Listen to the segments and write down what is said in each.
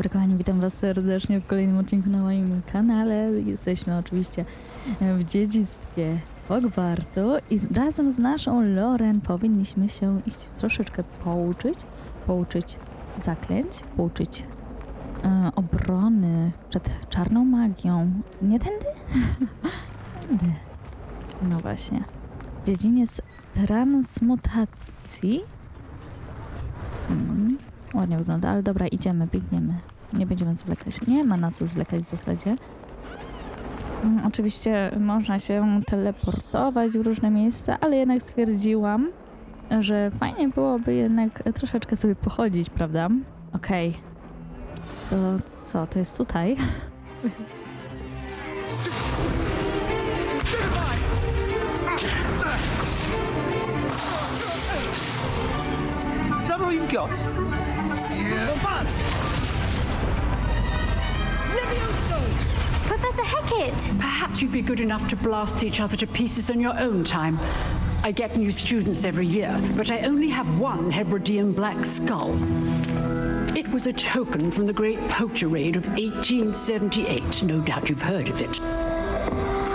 dobry kochani, witam was serdecznie w kolejnym odcinku na moim kanale. Jesteśmy oczywiście w dziedzictwie Hogwartu i razem z naszą Loren powinniśmy się iść troszeczkę pouczyć zaklęć, pouczyć obrony przed czarną magią. Nie tędy? Tędy. No właśnie. Dziedziniec transmutacji. Ładnie wygląda, ale dobra, idziemy, biegniemy. Nie będziemy zwlekać. Nie ma na co zwlekać w zasadzie. Oczywiście można się teleportować w różne miejsca, ale jednak stwierdziłam, że fajnie byłoby jednak troszeczkę sobie pochodzić, prawda? Okej. To co, to jest tutaj? Is that all you've got? Yeah. Professor Hackett! Perhaps you'd be good enough to blast each other to pieces on your own time. I get new students every year, but I only have one Hebridean black skull. It was a token from the great poacher raid of 1878. No doubt you've heard of it.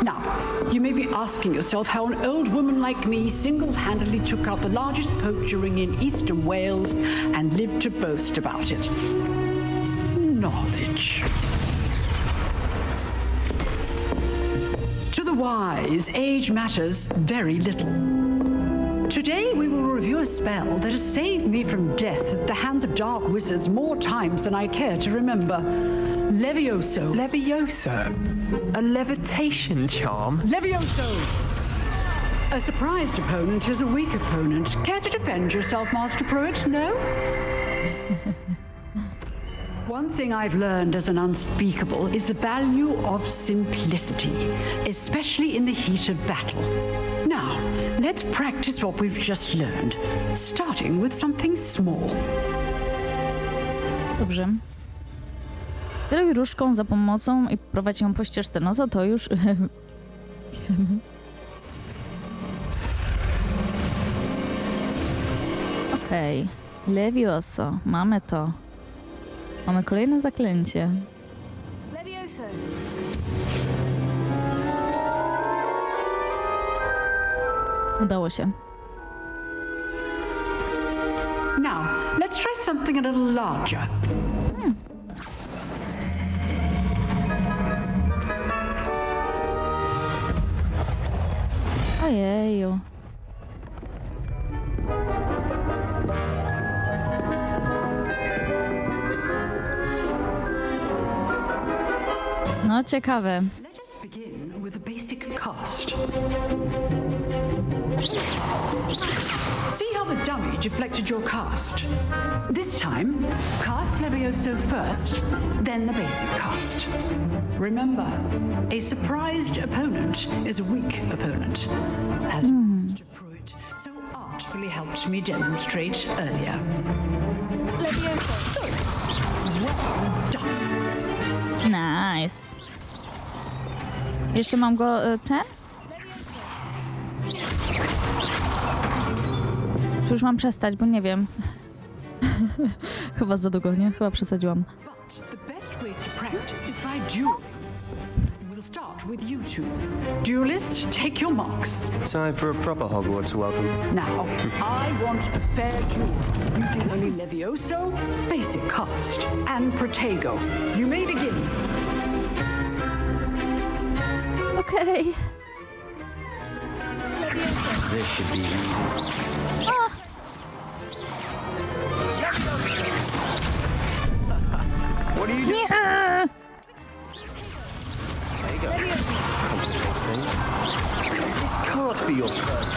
Now, you may be asking yourself how an old woman like me single-handedly took out the largest poacher ring in eastern Wales and lived to boast about it. Knowledge. To the wise, age matters very little. Today we will review a spell that has saved me from death at the hands of dark wizards more times than I care to remember. Levioso. Levioso? A levitation charm? Levioso! A surprised opponent is a weak opponent. Care to defend yourself, Master Pruitt? No? One thing I've learned as an unspeakable is the value of simplicity, especially in the heat of battle. Now, let's practice what we've just learned, starting with something small. Dobrze. Kieruj różdżką za pomocą i prowadź ją po ścieżce. No to już wiemy. Okej. Levioso. Mamy to. Mamy kolejne zaklęcie. Levioso! Udało się. Now, let's try something a little larger. Ojeju. No, ciekawe. Let us begin with the basic cast. See how the dummy deflected your cast? This time, cast Levioso first, then the basic cast. Remember, a surprised opponent is a weak opponent, as Master Pruitt so artfully helped me demonstrate earlier. Levioso! Well done. Nice. Jeszcze mam go ten? Czy już mam przestać, bo nie wiem. Chyba za długo, nie? Chyba przesadziłam. But the best way to practice is by dueling. We'll start with you two. Duelists, take your marks. Time for a proper Hogwarts welcome. Now, I want a fair duel, using only Levioso, basic cast, and Protego. You may begin. Okej. This should be easy. What are you doing? Nie! This can't be your first.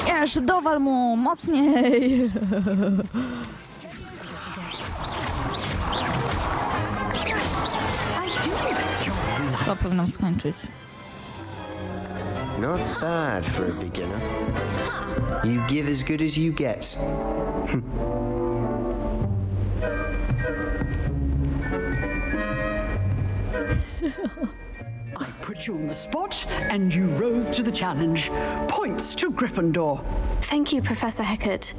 Jeszcze dowal mu mocniej. Chyba powinnam skończyć. Not bad for a beginner. You give as good as you get. I put you on the spot, and you rose to the challenge. Points to Gryffindor. Thank you, Professor Hecat.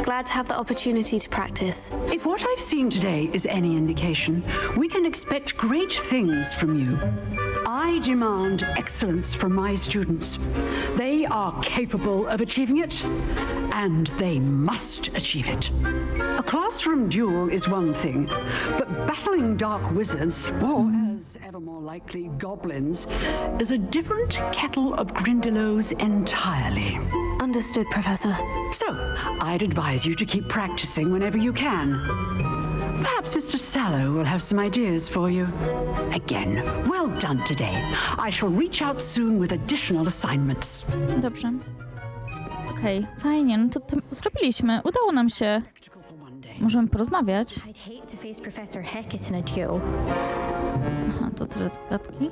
Glad to have the opportunity to practice. If what I've seen today is any indication, we can expect great things from you. I demand excellence from my students. They are capable of achieving it, and they must achieve it. A classroom duel is one thing, but battling dark wizards, or as ever more likely goblins, is a different kettle of Grindylows entirely. Understood, Professor. So, I'd advise you to keep practicing whenever you can. Perhaps Mr. Sallow will have some ideas for you. Again, well done today. I shall reach out soon with additional assignments. Dobrze. Okej, fajnie, no to zrobiliśmy. Udało nam się. Możemy porozmawiać. I'd hate to face Professor Hecat in a duel. Aha, to tyle zgadki.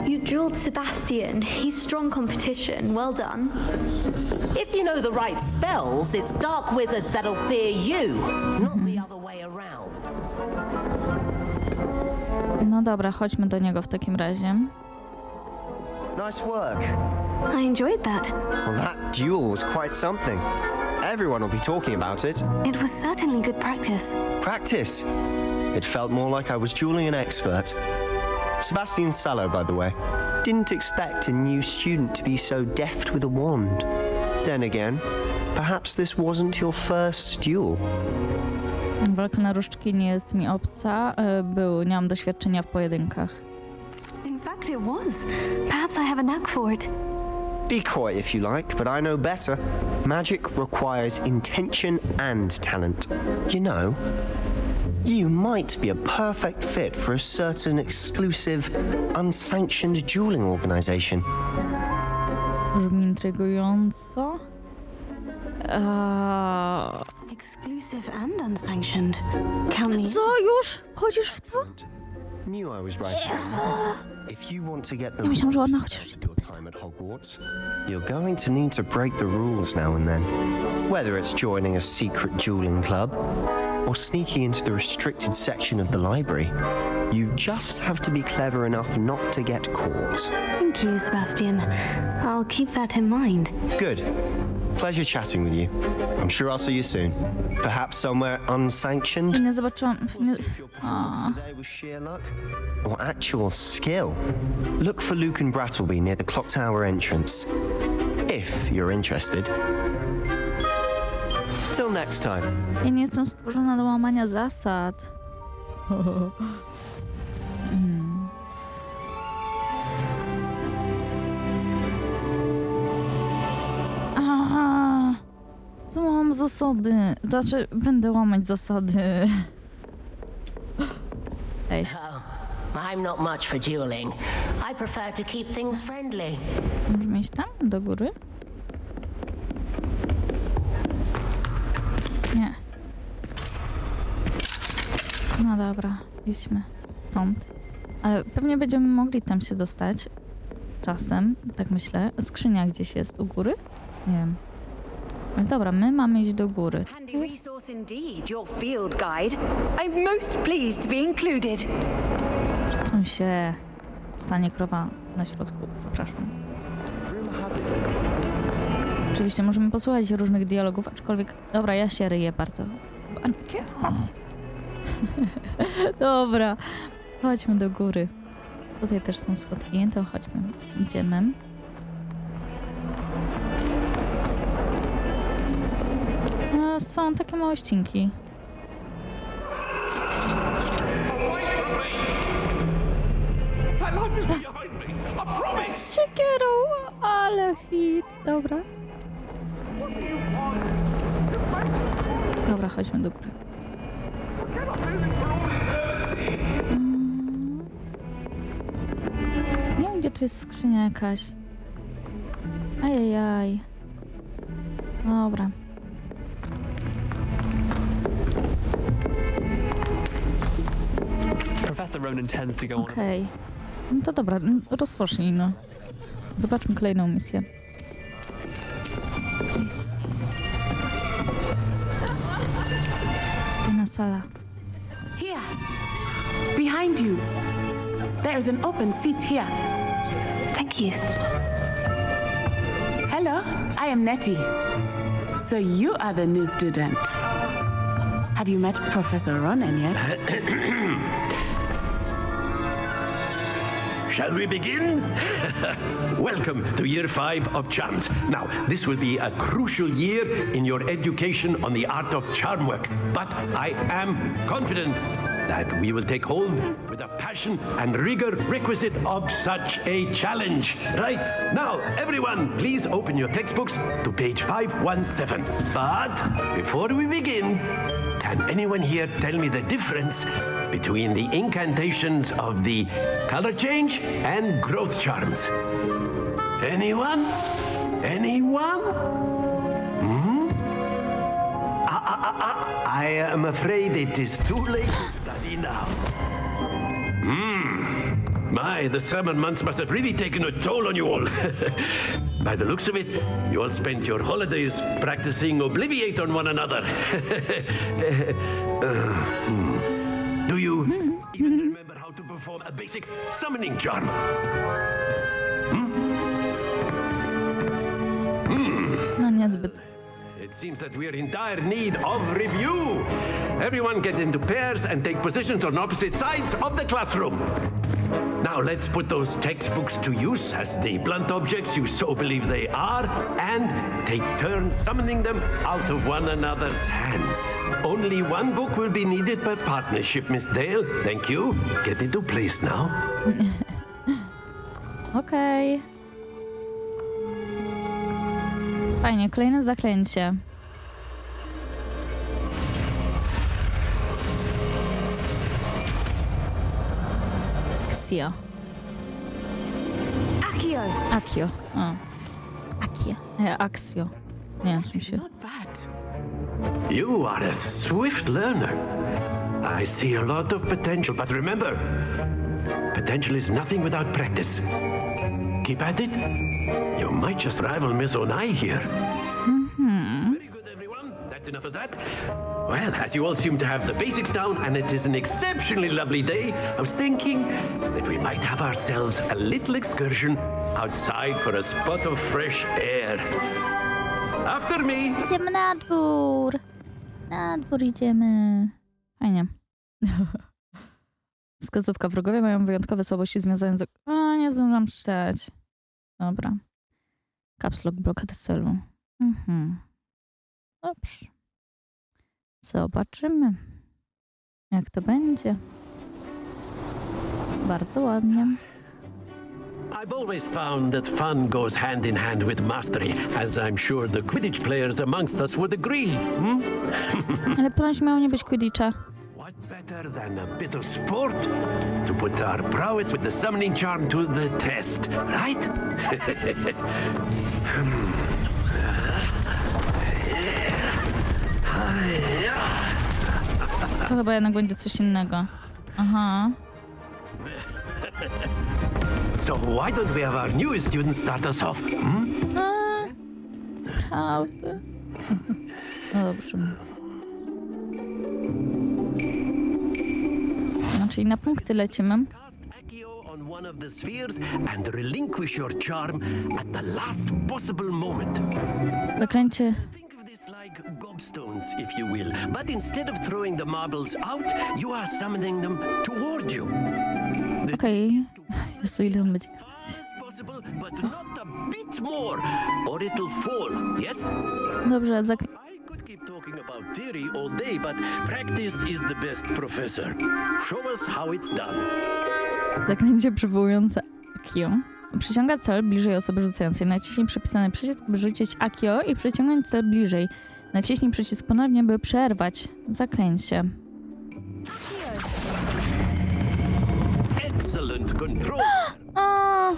You dueled Sebastian. He's strong competition. Well done. If you know the right spells, it's dark wizards that'll fear you, not the other way around. No dobra, chodźmy do niego w takim razie. Nice work. I enjoyed that. Well, that duel was quite something. Everyone will be talking about it. It was certainly good practice. Practice. It felt more like I was dueling an expert. Sebastian Sallow, by the way, didn't expect a new student to be so deft with a wand. Then again, perhaps this wasn't your first duel. Walka na różdżki nie jest mi obca. Nie mam doświadczenia w pojedynkach. In fact, it was. Perhaps I have a knack for it. Be quiet if you like, but I know better. Magic requires intention and talent. You know, you might be a perfect fit for a certain exclusive, unsanctioned dueling organization. Brzmi intrygująco. Exclusive and unsanctioned. Count me. Co, już? Wchodzisz w to? Knew I was right. If you want to get the Ja myślałam, że ładna most chociaż out of your time at Hogwarts, you're going to need to break the rules now and then. Whether it's joining a secret dueling club or sneaking into the restricted section of the library, you just have to be clever enough not to get caught. Thank you, Sebastian. I'll keep that in mind. Good. Pleasure chatting with you. I'm sure I'll see you soon. Perhaps somewhere unsanctioned. Nie zobaczyłam. Nie... If your performance today was sheer luck or actual skill, look for Luke and Brattleby near the clock tower entrance. If you're interested. Till next time. Ja nie jestem stworzona do łamania zasad. Co mam zasady? Znaczy, będę łamać zasady. Cześć. I'm not much for dueling. I prefer to keep things friendly. Możemy iść tam? Do góry? Nie. No dobra, idźmy stąd. Ale pewnie będziemy mogli tam się dostać z czasem, tak myślę. Skrzynia gdzieś jest u góry? Nie wiem. Ale dobra, my mamy iść do góry. Handy resource indeed, your field guide. I'm most pleased to be included. Przesuń się. Stanie krowa na środku, przepraszam. Oczywiście możemy posłuchać różnych dialogów, aczkolwiek... Dobra, ja się ryję bardzo. Dobra, chodźmy do góry. Tutaj też są schodki, to chodźmy. Idziemy. Są takie małe ścinki. Z siekierą, ale hit. Dobra. Dobra, chodźmy do góry. Nie wiem, gdzie tu jest skrzynia jakaś. Ajajaj. Dobra. Okej. No to dobra, rozpocznij, no. Zobaczmy kolejną misję. Fajna sala. Here, behind you. There's an open seat here. Thank you. Hello, I am Nettie. So you are the new student. Have you met Professor Ronan yet? Shall we begin? Welcome to Year 5 of Charms. Now, this will be a crucial year in your education on the art of charm work. But I am confident that we will take hold with the passion and rigor requisite of such a challenge. Right, now, everyone, please open your textbooks to page 517. But before we begin, can anyone here tell me the difference between the incantations of the color change and growth charms? Anyone? Anyone? I am afraid it is too late to study now. My, the summer months must have really taken a toll on you all. By the looks of it, you all spent your holidays practicing Obliviate on one another. Do you even remember how to perform a basic summoning charm? No niezbyt. It seems that we are in dire need of review. Everyone get into pairs and take positions on opposite sides of the classroom. Now let's put those textbooks to use as the blunt objects you so believe they are, and take turns summoning them out of one another's hands. Only one book will be needed per partnership, Miss Dale. Thank you. Get into place now. Okej. Fajnie, kolejne zaklęcie. Axio. Accio. Akio. O. Akia. Axio. Nie wiem, czym się... Not bad. You are a swift learner. I see a lot of potential, but remember, potential is nothing without practice. Keep at it. You might just rival Miss Onai here. Very good, everyone. That's enough of that. Well, as you all seem to have the basics down, and it is an exceptionally lovely day, I was thinking that we might have ourselves a little excursion outside for a spot of fresh air. After me. Idziemy na dwór. Na dwór idziemy. Fajnie. Wskazówka. Wrogowie mają wyjątkowe słabości związane z... O, nie zdążam czytać. Dobra. Caps lock, blokada celu. Dobrze. Zobaczymy, jak to będzie. Bardzo ładnie. I've always found that fun goes hand in hand with mastery, as I'm sure the Quidditch players amongst us would agree. Ale ponoć miało nie być Quidditcha. What better than a bit of sport to put our prowess with the summoning charm to the test, right? To chyba jednak będzie coś innego. Aha. So why don't we have our newest student start us off? Prawda. No dobrze. No, czyli na punkty lecimy. On one of the spheres and relinquish your charm at the last possible moment. Zaklęcie. Think of this like gobstones, if you will, but instead of throwing the marbles out, you are summoning them toward you. Okej. Jezu, ile on będzie... Possible, but not a bit more, or it'll fall. Yes? Dobrze, I could keep talking about theory all day, but practice is the best professor. Show us how it's done. Zaklęcie przywołujące Akio. Przyciąga cel bliżej osoby rzucającej. Naciśnij przypisany przycisk, by rzucić Akio i przyciągnąć cel bliżej. Naciśnij przycisk ponownie, by przerwać zaklęcie. Excellent control. O!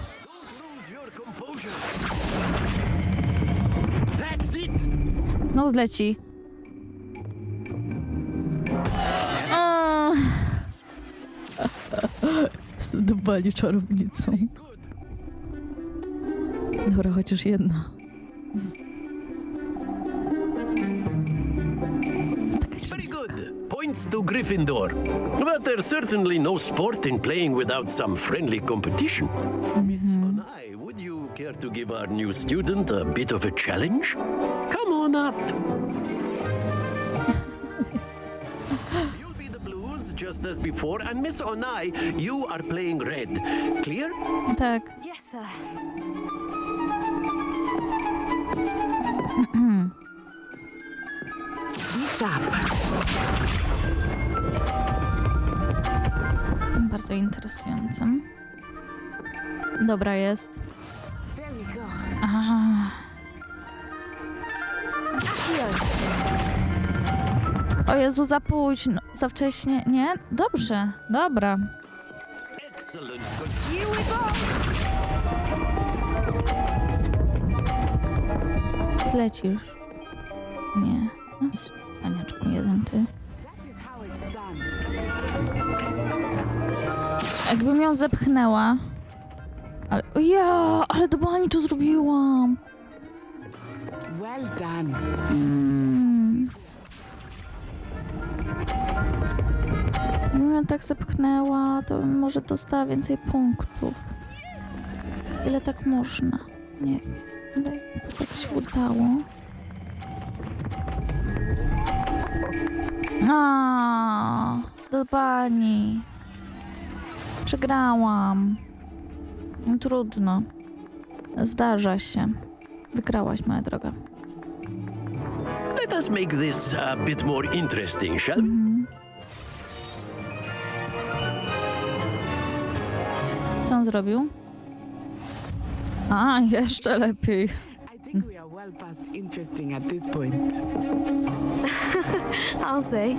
That's it. Znowu zleci. O! Zdobali czarownicą. Dobra, chociaż jedna. Very good. Point points to Gryffindor. But there's certainly no sport in playing without some friendly competition. Miss Onai, would you care to give our new student a bit of a challenge? Come on up. You'll be the blues just as before, and Miss Onai, you are playing red. Clear? Tak. Yes, sir. Be sharp. Bardzo interesującym. Dobra jest. There we go. Aha. O Jezu, za późno. Za wcześnie. Nie? Dobrze. Dobra. Excellent. Zlecisz. Nie. No, cwaniaczku jeden ty. That is how it's done. Jakbym ją zepchnęła. Ale... Ja, ale to pani to zrobiłam. Well done. Jakbym ją tak zepchnęła, to bym może dostała więcej punktów. Ile tak można? Nie wiem. Ale tak się udało. Do pani. Przegrałam. No, trudno. Zdarza się. Wygrałaś, moja droga. Let us make this a bit more interesting, shall we? Co on zrobił? Jeszcze lepiej. I think we are well past interesting at this point. I'll say.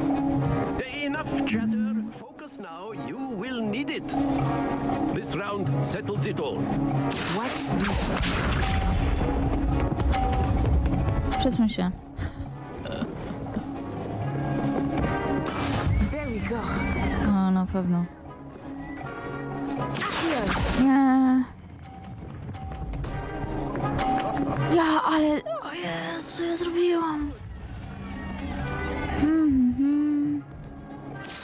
Enough chatter. Focus now. You will need it. This round settles it all. Watch this. Przesuń się. There we go. Na pewno. Nie. Ale... O Jezu, co ja zrobiłam?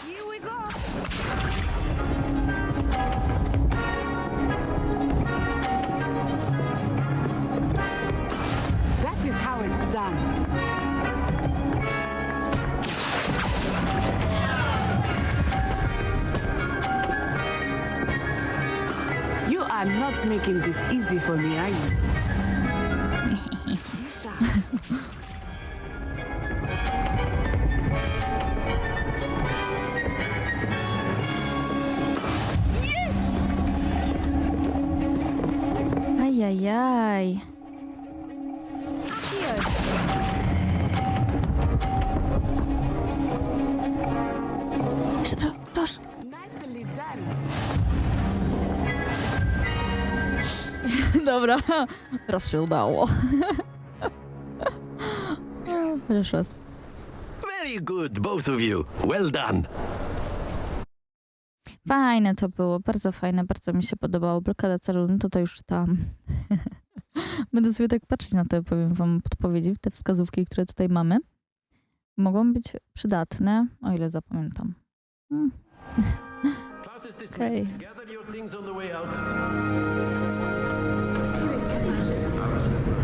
Here we go. That is how it's done. You are not making this easy for me, are you? Ajajaj. Jeszcze proszę. Nicely done. Dobra, raz się udało. Chociaż raz. Very good, both of you. Well done. Fajne to było, bardzo fajne, bardzo mi się podobało. Blokada celu, no to już czytałam. Będę sobie tak patrzeć na te, powiem wam, podpowiedzi, te wskazówki, które tutaj mamy. Mogą być przydatne, o ile zapamiętam. Okej. Gather your things on the way out.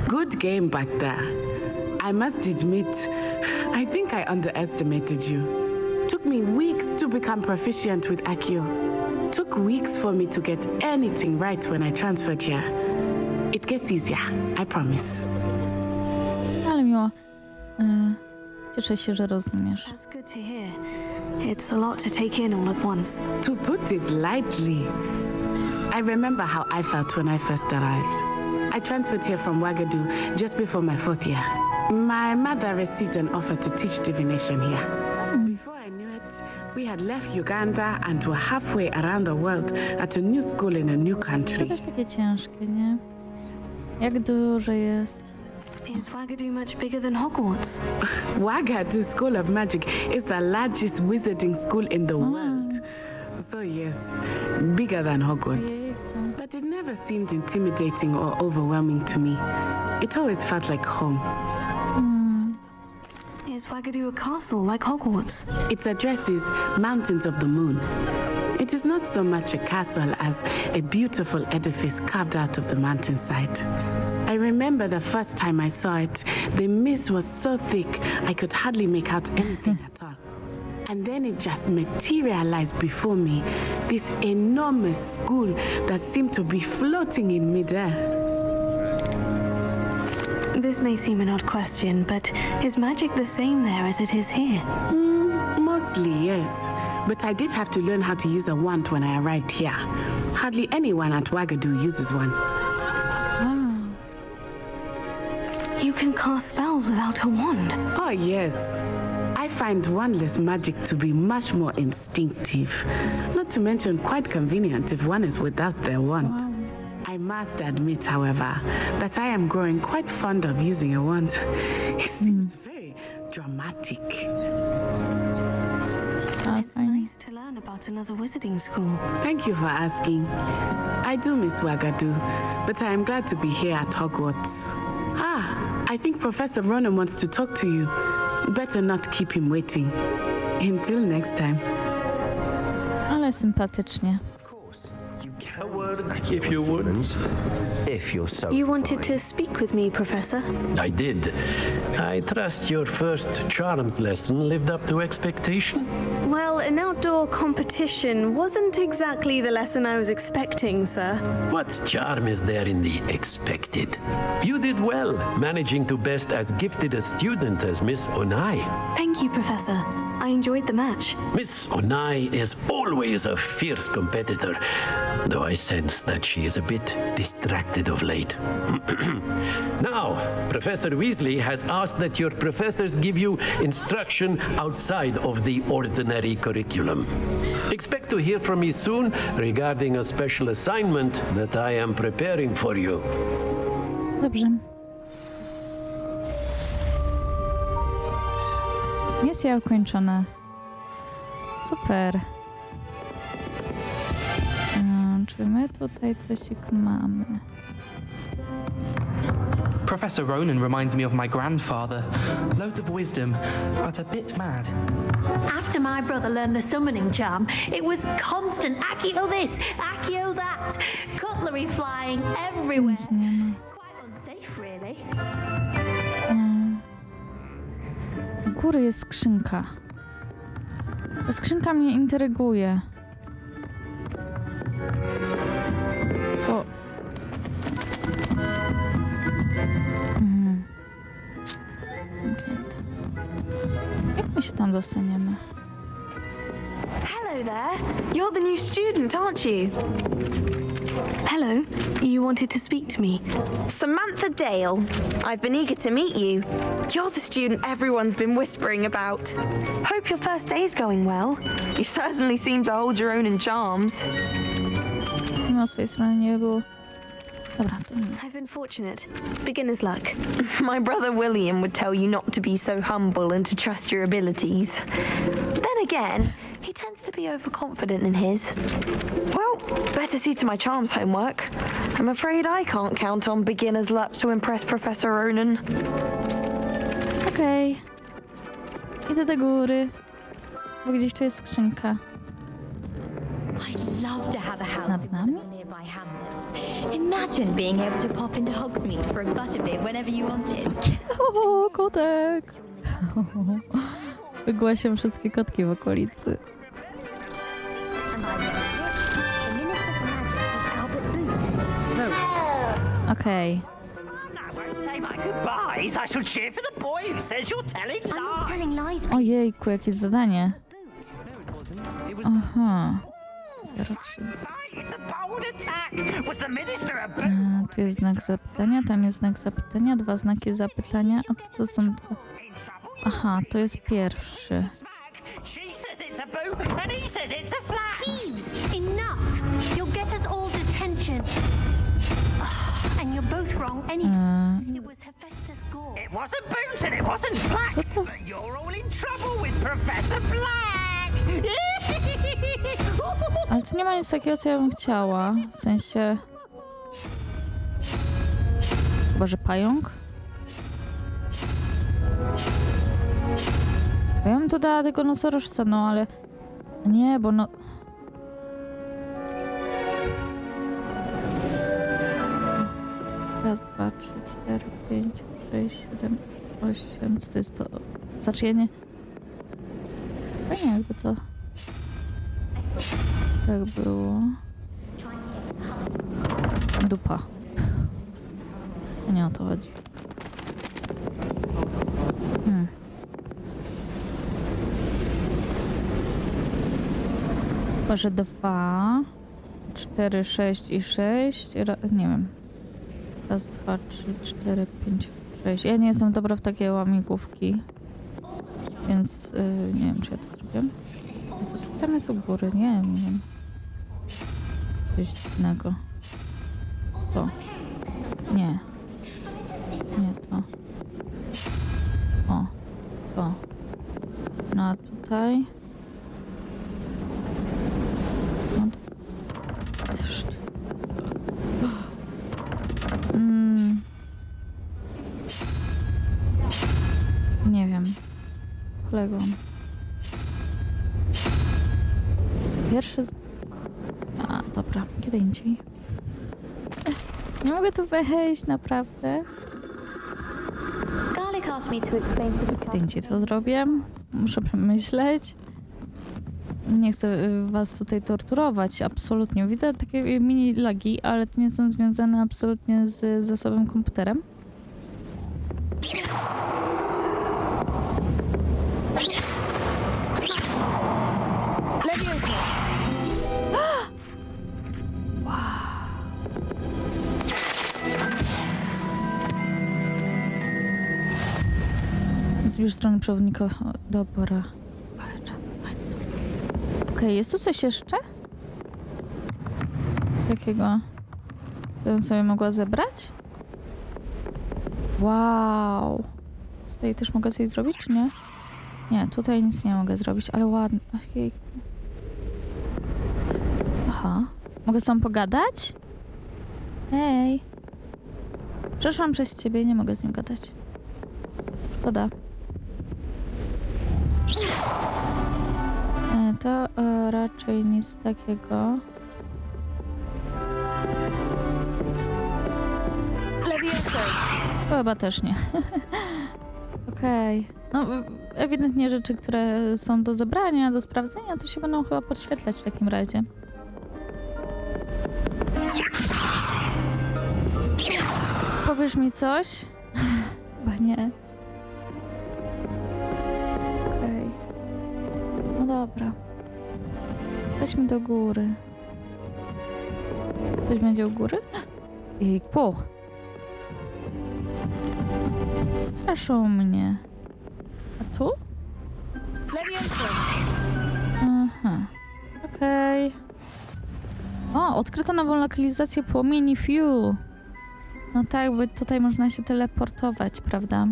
Good game back there. I must admit, I think I underestimated you. Took me weeks to become proficient with Akio. Took weeks for me to get anything right when I transferred here. It gets easier, I promise. Ale miło. Cieszę się, że rozumiesz. That's good to hear. It's a lot to take in all at once. To put it lightly, I remember how I felt when I first arrived. I transferred here from Wagadu just before my 4th year. My mother received an offer to teach divination here. Before I knew it, we had left Uganda and were halfway around the world at a new school in a new To country. też takie ciężkie, nie? Jak duże jest. Is Wagadu much bigger than Hogwarts? Wagadu School of Magic is the largest wizarding school in the world. So yes, bigger than Hogwarts. But it never seemed intimidating or overwhelming to me. It always felt like home. is Wagadu a castle like Hogwarts? Its address is Mountains of the Moon. It is not so much a castle as a beautiful edifice carved out of the mountainside. I remember the first time I saw it, the mist was so thick I could hardly make out anything at all. And then it just materialized before me, this enormous school that seemed to be floating in midair. This may seem an odd question, but is magic the same there as it is here? Mostly, yes. But I did have to learn how to use a wand when I arrived here. Hardly anyone at Wagadu uses one. You can cast spells without a wand. Oh, yes. I find wandless magic to be much more instinctive. Not to mention quite convenient if one is without their wand. Wow. I must admit, however, that I am growing quite fond of using a wand. It seems very dramatic. It's nice to learn about another wizarding school. Thank you for asking. I do miss Wagadu, but I am glad to be here at Hogwarts. I think Professor Ronan wants to talk to you. Better not keep him waiting. Until next time. Ale sympatycznie. A word If you would. if you're so You wanted to speak with me, Professor? I did. I trust your first charms lesson lived up to expectation. Well, an outdoor competition wasn't exactly the lesson I was expecting, sir. What charm is there in the expected? You did well, managing to best as gifted a student as Miss Onai. Thank you, Professor. I enjoyed the match. Miss Onai is always a fierce competitor, though I sense that she is a bit distracted of late. Now, Professor Weasley has asked that your professors give you instruction outside of the ordinary curriculum. Expect to hear from me soon regarding a special assignment that I am preparing for you. Dobrze. Misja ukończona. Super. Czy my tutaj coś mamy? Professor Ronan reminds me of my grandfather. Loads of wisdom, but a bit mad. After my brother learned the summoning charm, it was constant Accio this, Accio that, cutlery flying everywhere. Quite unsafe, really. U góry jest skrzynka. Ta skrzynka mnie intryguje. O. Zamknięte. Jak my się tam dostaniemy? Hello there. You're the new student, aren't you? Hello. You wanted to speak to me. Samantha Dale. I've been eager to meet you. You're the student everyone's been whispering about. Hope your first day's going well. You certainly seem to hold your own in charms. No, z swojej strony nie było. Dobra, to nie. I've been fortunate. Beginner's luck. My brother William would tell you not to be so humble and to trust your abilities. Then again, he tends to be overconfident in his. Well, better see to my charms homework. I'm afraid I can't count on beginner's luck to impress Professor Ronan. Okej. Idę do góry. Bo gdzieś tu jest skrzynka. I'd love to have a house Nad in one nami? of the nearby hamlets. Imagine being able to pop into Hogsmeade for a butterbeer whenever you wanted. O, kotek! Wygłasiam wszystkie kotki w okolicy. Okej. Goodbyes, I shall cheer for the boy who says you're telling lies. Ojejku, jakie zadanie. Aha. 03. It's a bold attack. Was the minister a Tu jest znak zapytania, tam jest znak zapytania, 2 znaki zapytania, a co to są 2? Aha, to jest pierwszy. She says it's a boo, and he says it's a flag. Thieves! Enough! You'll get us all detention. And you're both wrong anyway. It was Hephaestus Gore. It wasn't Boot and it wasn't Black, Co to? but you're all in trouble with Professor Black. Ale tu nie ma nic takiego, co ja bym chciała. W sensie... Chyba, że pająk? bym to dała tego nosorożca, no ale... Nie, bo no... Raz, dwa, 3, 4, 5, 6, 7, 8... Co to jest to? Zaczęcie? Fajnie jakby to... Tak było... Dupa. Nie o to chodzi. Chyba, 2, 4, 6 i 6. Nie wiem. Raz, 2, 3, 4, 5, 6. Ja nie jestem dobra w takie łamigłówki. Więc nie wiem, czy ja to zrobię. Jezus, tam jest u góry. Nie wiem. Coś dziwnego. To. Nie. Nie to. O. To. No a tutaj. No to... Też. Nie wiem. Poległam. Pierwszy z... A, dobra. Kiedy indziej. Nie mogę tu wejść, naprawdę. Kiedy indziej to zrobię. Muszę przemyśleć. Nie chcę was tutaj torturować, absolutnie. Widzę takie mini lagi, ale to nie są związane absolutnie z zasobem komputerem. Zbierz stronę przewodnika. Dobra. Ale czekaj. Okej, jest tu coś jeszcze? Takiego, co bym sobie mogła zebrać? Wow. Tutaj też mogę coś zrobić, czy nie? Nie, tutaj nic nie mogę zrobić, ale ładnie. Jejku. Aha. Mogę z tobą pogadać? Hej. Przeszłam przez ciebie, nie mogę z nim gadać. Szkoda. To raczej nic takiego. Chyba też nie. Okej. No, ewidentnie rzeczy, które są do zebrania, do sprawdzenia, to się będą chyba podświetlać w takim razie. Powiesz mi coś? Chyba nie. Okej. No dobra. Weźmy do góry. Coś będzie u góry? Jejku. Straszą mnie. A tu? Aha. Okej. O, odkryto nową lokalizację płomieni Fiu. No tak, bo tutaj można się teleportować, prawda?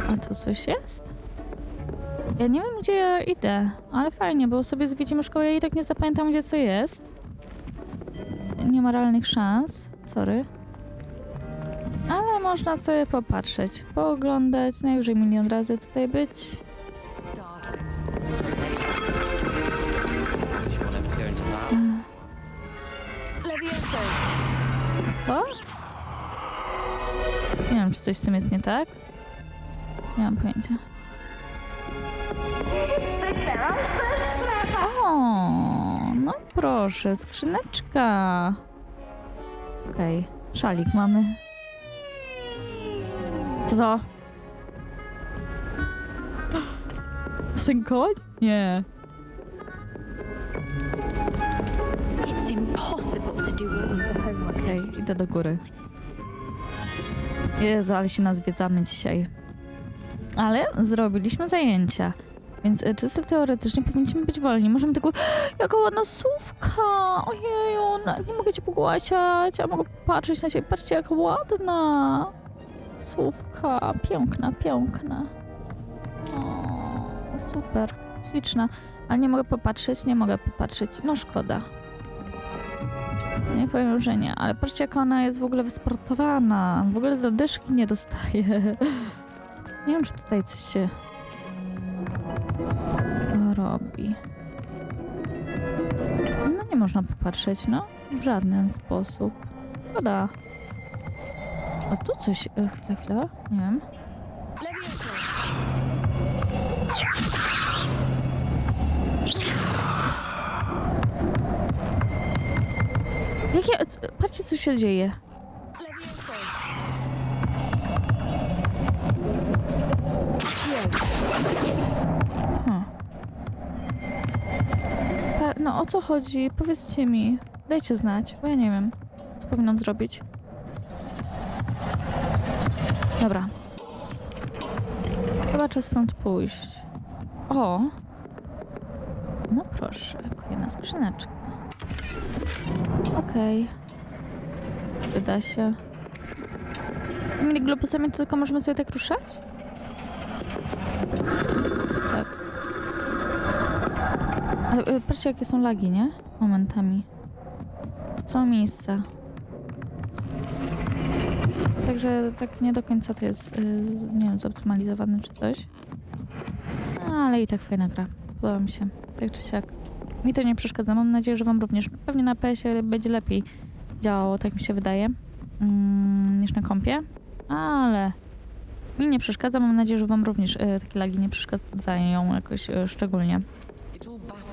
A tu coś jest? Ja nie wiem, gdzie ja idę, ale fajnie, bo sobie zwiedzimy szkołę, ja i tak nie zapamiętam, gdzie co jest. Nie ma realnych szans, sorry. Ale można sobie popatrzeć, pooglądać, najwyżej 1 000 000 razy tutaj być. To? Nie wiem, czy coś z tym jest nie tak? Nie mam pojęcia. O, no proszę, skrzyneczka. Okej, szalik mamy. Co to? To ten koń? Nie. Okej, idę do góry. Jezu, ale się nazwiedzamy dzisiaj. Ale zrobiliśmy zajęcia. Więc czysto teoretycznie powinniśmy być wolni. Możemy tylko... Jaka ładna słówka! Ojeju, nie mogę cię pogłasiać, a mogę patrzeć na ciebie. Patrzcie, jaka ładna! Słówka, piękna, piękna. O, super, śliczna. Ale nie mogę popatrzeć, nie mogę popatrzeć. No szkoda. Nie powiem, że nie, ale patrzcie, jaka ona jest w ogóle wysportowana. W ogóle zadyszki nie dostaje. Nie wiem, czy tutaj coś się hobby. No nie można popatrzeć, no. W żaden sposób. Szkoda. A tu coś... Chwilę. Nie wiem. Patrzcie, co się dzieje. No o co chodzi? Powiedzcie mi. Dajcie znać, bo ja nie wiem, co powinnam zrobić. Dobra. Chyba czas stąd pójść. O! No proszę, kolejna skrzyneczka. Okej. Przyda się. Tymi globusami to tylko możemy sobie tak ruszać? Tak. Ale patrzcie, jakie są lagi, nie? Momentami. Całe miejsce. Także tak nie do końca to jest, nie wiem, zoptymalizowane czy coś. No, ale i tak fajna gra. Podoba mi się. Tak czy siak. Mi to nie przeszkadza. Mam nadzieję, że wam również. Pewnie na PS-ie będzie lepiej działało, tak mi się wydaje, niż na kompie. Ale mi nie przeszkadza. Mam nadzieję, że wam również takie lagi nie przeszkadzają jakoś szczególnie.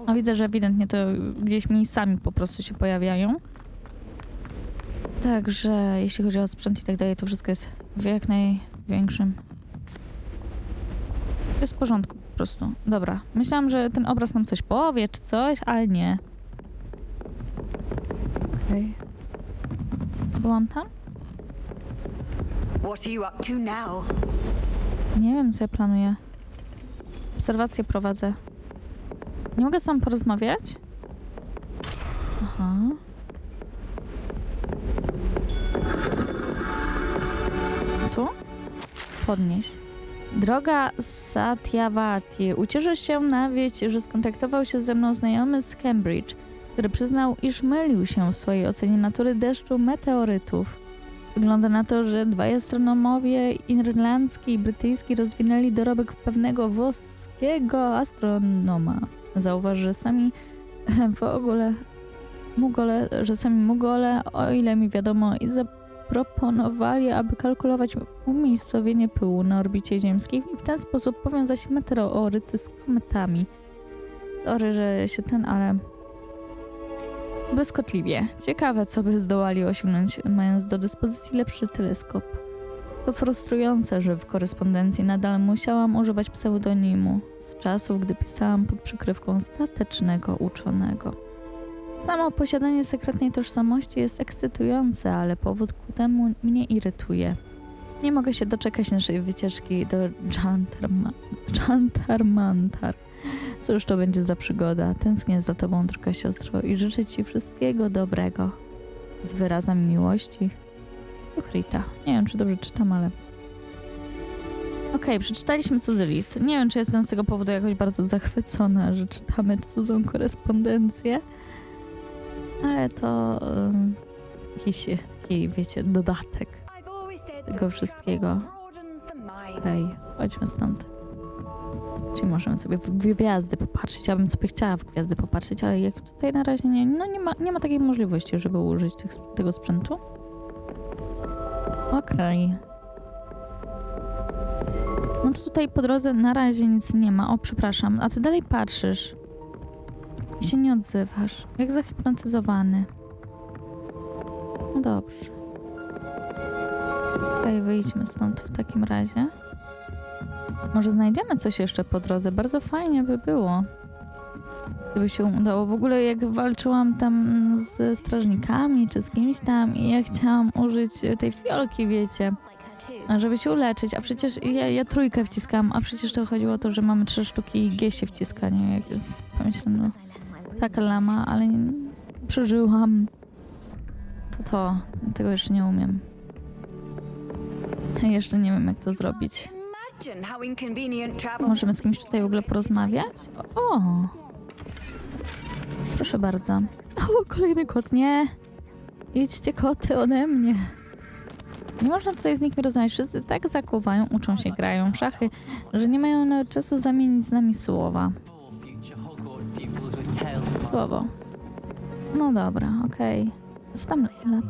No widzę, że ewidentnie to gdzieś miejscami po prostu się pojawiają. Także jeśli chodzi o sprzęt i tak dalej, to wszystko jest w jak największym. Jest w porządku po prostu. Dobra. Myślałam, że ten obraz nam coś powie czy coś, ale nie. Okej. Byłam tam? What are you up to now? Nie wiem, co ja planuję. Obserwacje prowadzę. Nie mogę z tobą porozmawiać? Aha. Tu? Podnieś. Droga Satyavati. Ucieszę się na wieść, że skontaktował się ze mną znajomy z Cambridge, który przyznał, iż mylił się w swojej ocenie natury deszczu meteorytów. Wygląda na to, że dwaj astronomowie irlandzki i brytyjski rozwinęli dorobek pewnego włoskiego astronoma. Zauważ, że sami Mugole, o ile mi wiadomo, i zaproponowali, aby kalkulować umiejscowienie pyłu na orbicie ziemskiej i w ten sposób powiązać meteoryty z kometami. Sorry, że się ale... Błyskotliwie. Ciekawe, co by zdołali osiągnąć, mając do dyspozycji lepszy teleskop. To frustrujące, że w korespondencji nadal musiałam używać pseudonimu z czasów, gdy pisałam pod przykrywką statecznego uczonego. Samo posiadanie sekretnej tożsamości jest ekscytujące, ale powód ku temu mnie irytuje. Nie mogę się doczekać naszej wycieczki do Jantar-Mantar. Cóż to będzie za przygoda? Tęsknię za tobą, droga siostro, i życzę ci wszystkiego dobrego. Z wyrazem miłości. Suchrita. Nie wiem, czy dobrze czytam, ale... Okej, przeczytaliśmy cudzy list. Nie wiem, czy jestem z tego powodu jakoś bardzo zachwycona, że czytamy cudzą korespondencję. Ale to... jakiś taki, wiecie, dodatek tego wszystkiego. Okej, chodźmy stąd. Czyli możemy sobie w gwiazdy popatrzeć. Ja bym sobie chciała w gwiazdy popatrzeć, ale jak tutaj na razie nie ma takiej możliwości, żeby użyć tego sprzętu. Okej. No to tutaj po drodze na razie nic nie ma. O, przepraszam. A ty dalej patrzysz. I się nie odzywasz. Jak zahipnotyzowany. No dobrze. Okej, wyjdźmy stąd w takim razie. Może znajdziemy coś jeszcze po drodze. Bardzo fajnie by było. Gdyby się udało. W ogóle jak walczyłam tam ze strażnikami czy z kimś tam i ja chciałam użyć tej fiolki, wiecie, żeby się uleczyć, a przecież ja trójkę wciskałam, a przecież to chodziło o to, że mamy 3 sztuki i G się wciska, nie? Jak pomyślałam, no taka lama, ale nie, przeżyłam. Tego jeszcze nie umiem. Jeszcze nie wiem, jak to zrobić. Możemy z kimś tutaj w ogóle porozmawiać? O! Proszę bardzo. O, kolejny kot. Nie! Idźcie koty ode mnie. Nie można tutaj z nikim rozmawiać. Wszyscy tak zakuwają, uczą się, grają w szachy, że nie mają nawet czasu zamienić z nami słowa. Słowo. No dobra, okej. Co tam lat?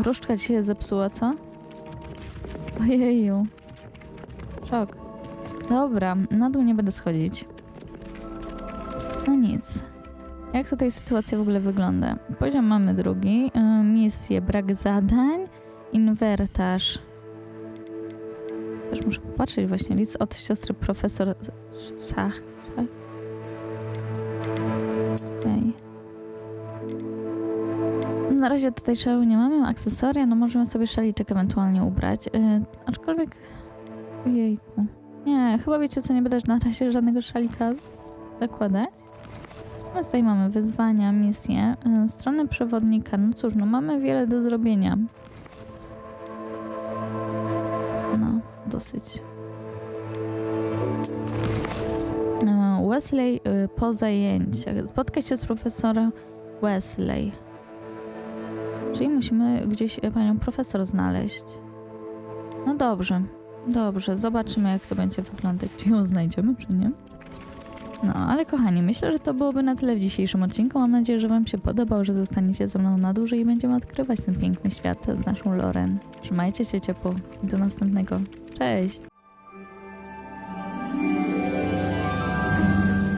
Różdżka ci się zepsuła, co? Ojeju. Szok. Dobra, na dół nie będę schodzić. No nic. Jak tutaj sytuacja w ogóle wygląda? Poziom mamy drugi. Misje, brak zadań. Inwertarz. Też muszę popatrzeć właśnie. List od siostry profesor... Szach. Okej. Na razie tutaj szału nie mamy. Akcesoria, no możemy sobie szaliczek ewentualnie ubrać. Aczkolwiek... Ojejku. Nie, chyba wiecie co, nie będę na razie żadnego szalika zakładać. No tutaj mamy wyzwania, misje, strony przewodnika. No cóż, no mamy wiele do zrobienia. No, dosyć. Wesley po zajęciach. Spotkać się z profesorem Wesley. Czyli musimy gdzieś panią profesor znaleźć. No dobrze. Dobrze, zobaczymy jak to będzie wyglądać. Czy ją znajdziemy, czy nie? No, ale kochani, myślę, że to byłoby na tyle w dzisiejszym odcinku. Mam nadzieję, że wam się podobał, że zostaniecie ze mną na dłużej i będziemy odkrywać ten piękny świat z naszą Loren. Trzymajcie się ciepło i do następnego. Cześć!